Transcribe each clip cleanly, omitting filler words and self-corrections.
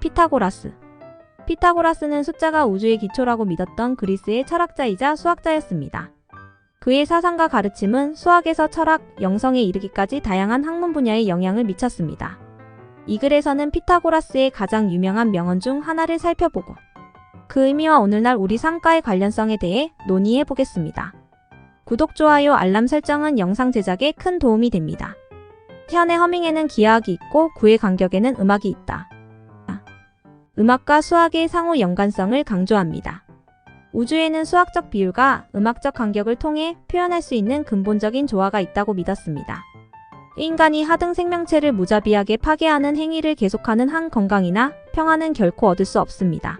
피타고라스. 피타고라스는 숫자가 우주의 기초라고 믿었던 그리스의 철학자이자 수학자였습니다. 그의 사상과 가르침은 수학에서 철학, 영성에 이르기까지 다양한 학문 분야에 영향을 미쳤습니다. 이 글에서는 피타고라스의 가장 유명한 명언 중 하나를 살펴보고 그 의미와 오늘날 우리 삶과의 관련성에 대해 논의해 보겠습니다. 구독, 좋아요, 알람 설정은 영상 제작에 큰 도움이 됩니다. 현의 허밍에는 기하학이 있고 구의 간격에는 음악이 있다. 음악과 수학의 상호 연관성을 강조합니다. 우주에는 수학적 비율과 음악적 간격을 통해 표현할 수 있는 근본적인 조화가 있다고 믿었습니다. 인간이 하등 생명체를 무자비하게 파괴하는 행위를 계속하는 한 건강이나 평화는 결코 얻을 수 없습니다.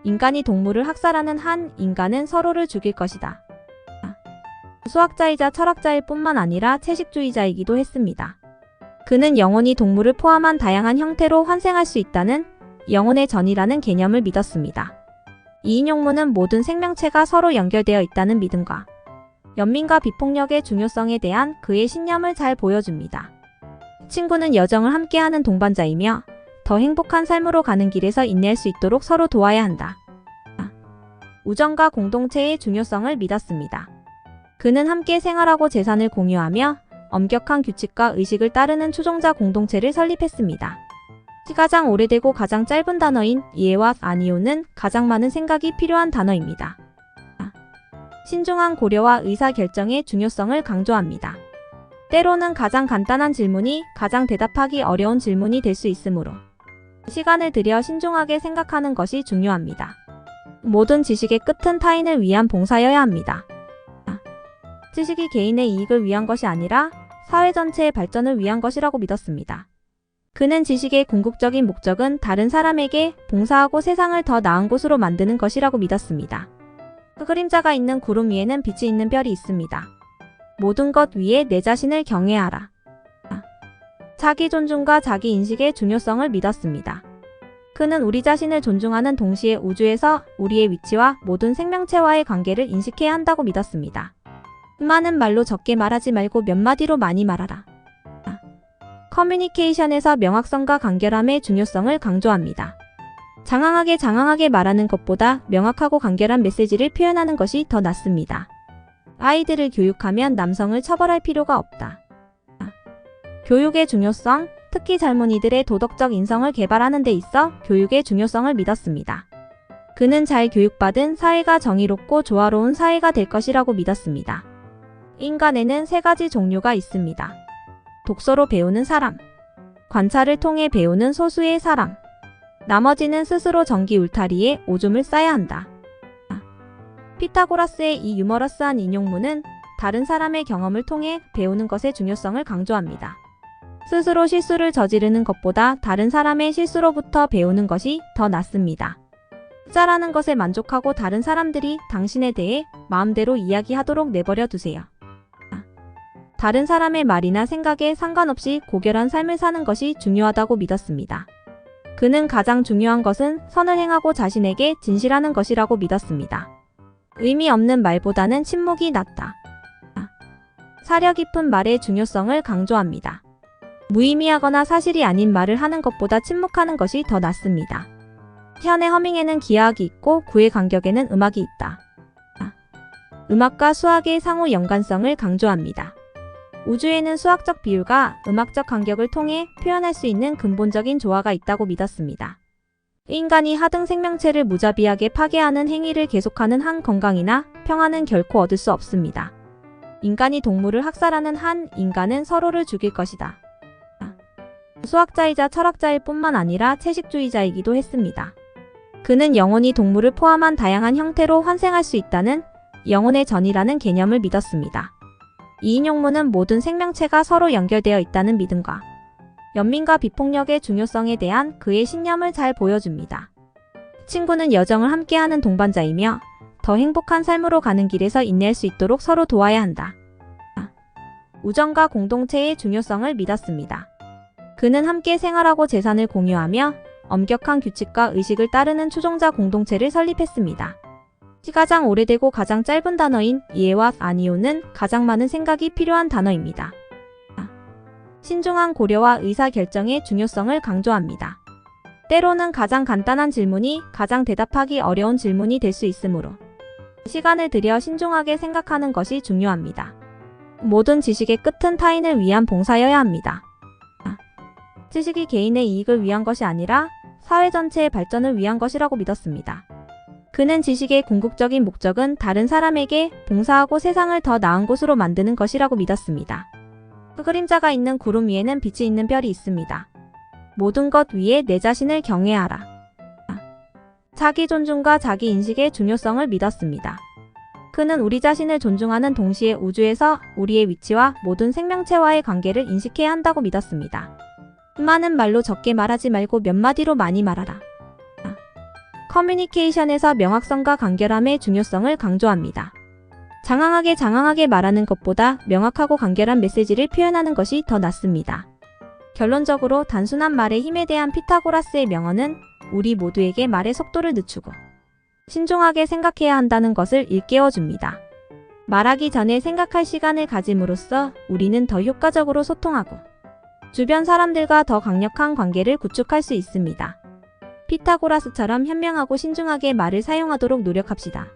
인간이 동물을 학살하는 한 인간은 서로를 죽일 것이다. 수학자이자 철학자일 뿐만 아니라 채식주의자이기도 했습니다. 그는 영혼이 동물을 포함한 다양한 형태로 환생할 수 있다는 영혼의 전이라는 개념을 믿었습니다. 이 인용문은 모든 생명체가 서로 연결되어 있다는 믿음과 연민과 비폭력의 중요성에 대한 그의 신념을 잘 보여줍니다. 친구는 여정을 함께하는 동반자이며 더 행복한 삶으로 가는 길에서 인내할 수 있도록 서로 도와야 한다. 우정과 공동체의 중요성을 믿었습니다. 그는 함께 생활하고 재산을 공유하며 엄격한 규칙과 의식을 따르는 추종자 공동체를 설립했습니다. 가장 오래되고 가장 짧은 단어인 이해와 아니오는 가장 많은 생각이 필요한 단어입니다. 신중한 고려와 의사결정의 중요성을 강조합니다. 때로는 가장 간단한 질문이 가장 대답하기 어려운 질문이 될 수 있으므로 시간을 들여 신중하게 생각하는 것이 중요합니다. 모든 지식의 끝은 타인을 위한 봉사여야 합니다. 지식이 개인의 이익을 위한 것이 아니라 사회 전체의 발전을 위한 것이라고 믿었습니다. 그는 지식의 궁극적인 목적은 다른 사람에게 봉사하고 세상을 더 나은 곳으로 만드는 것이라고 믿었습니다. 그림자가 있는 구름 위에는 빛이 있는 별이 있습니다. 모든 것 위에 내 자신을 경외하라. 자기 존중과 자기 인식의 중요성을 믿었습니다. 그는 우리 자신을 존중하는 동시에 우주에서 우리의 위치와 모든 생명체와의 관계를 인식해야 한다고 믿었습니다. 많은 말로 적게 말하지 말고 몇 마디로 많이 말하라. 커뮤니케이션에서 명확성과 간결함의 중요성을 강조합니다. 장황하게 말하는 것보다 명확하고 간결한 메시지를 표현하는 것이 더 낫습니다. 아이들을 교육하면 남성을 처벌할 필요가 없다. 교육의 중요성, 특히 젊은이들의 도덕적 인성을 개발하는 데 있어 교육의 중요성을 믿었습니다. 그는 잘 교육받은 사회가 정의롭고 조화로운 사회가 될 것이라고 믿었습니다. 인간에는 3가지 종류가 있습니다. 독서로 배우는 사람, 관찰을 통해 배우는 소수의 사람, 나머지는 스스로 전기 울타리에 오줌을 싸야 한다. 피타고라스의 이 유머러스한 인용문은 다른 사람의 경험을 통해 배우는 것의 중요성을 강조합니다. 스스로 실수를 저지르는 것보다 다른 사람의 실수로부터 배우는 것이 더 낫습니다. 숫자라는 것에 만족하고 다른 사람들이 당신에 대해 마음대로 이야기하도록 내버려 두세요. 다른 사람의 말이나 생각에 상관없이 고결한 삶을 사는 것이 중요하다고 믿었습니다. 그는 가장 중요한 것은 선을 행하고 자신에게 진실하는 것이라고 믿었습니다. 의미 없는 말보다는 침묵이 낫다. 사려 깊은 말의 중요성을 강조합니다. 무의미하거나 사실이 아닌 말을 하는 것보다 침묵하는 것이 더 낫습니다. 현의 허밍에는 기하학이 있고 구의 간격에는 음악이 있다. 음악과 수학의 상호 연관성을 강조합니다. 우주에는 수학적 비율과 음악적 간격을 통해 표현할 수 있는 근본적인 조화가 있다고 믿었습니다. 인간이 하등 생명체를 무자비하게 파괴하는 행위를 계속하는 한 건강이나 평화는 결코 얻을 수 없습니다. 인간이 동물을 학살하는 한 인간은 서로를 죽일 것이다. 수학자이자 철학자일 뿐만 아니라 채식주의자이기도 했습니다. 그는 영혼이 동물을 포함한 다양한 형태로 환생할 수 있다는 영혼의 전이라는 개념을 믿었습니다. 이 인용문은 모든 생명체가 서로 연결되어 있다는 믿음과 연민과 비폭력의 중요성에 대한 그의 신념을 잘 보여줍니다. 친구는 여정을 함께하는 동반자이며 더 행복한 삶으로 가는 길에서 인내할 수 있도록 서로 도와야 한다. 우정과 공동체의 중요성을 믿었습니다. 그는 함께 생활하고 재산을 공유하며 엄격한 규칙과 의식을 따르는 추종자 공동체를 설립했습니다. 가장 오래되고 가장 짧은 단어인 이해와 아니오는 가장 많은 생각이 필요한 단어입니다. 신중한 고려와 의사결정의 중요성을 강조합니다. 때로는 가장 간단한 질문이 가장 대답하기 어려운 질문이 될 수 있으므로 시간을 들여 신중하게 생각하는 것이 중요합니다. 모든 지식의 끝은 타인을 위한 봉사여야 합니다. 지식이 개인의 이익을 위한 것이 아니라 사회 전체의 발전을 위한 것이라고 믿었습니다. 그는 지식의 궁극적인 목적은 다른 사람에게 봉사하고 세상을 더 나은 곳으로 만드는 것이라고 믿었습니다. 그 그림자가 있는 구름 위에는 빛이 있는 별이 있습니다. 모든 것 위에 내 자신을 경외하라. 자기 존중과 자기 인식의 중요성을 믿었습니다. 그는 우리 자신을 존중하는 동시에 우주에서 우리의 위치와 모든 생명체와의 관계를 인식해야 한다고 믿었습니다. 많은 말로 적게 말하지 말고 몇 마디로 많이 말하라. 커뮤니케이션에서 명확성과 간결함의 중요성을 강조합니다. 장황하게 말하는 것보다 명확하고 간결한 메시지를 표현하는 것이 더 낫습니다. 결론적으로 단순한 말의 힘에 대한 피타고라스의 명언은 우리 모두에게 말의 속도를 늦추고 신중하게 생각해야 한다는 것을 일깨워줍니다. 말하기 전에 생각할 시간을 가짐으로써 우리는 더 효과적으로 소통하고 주변 사람들과 더 강력한 관계를 구축할 수 있습니다. 피타고라스처럼 현명하고 신중하게 말을 사용하도록 노력합시다.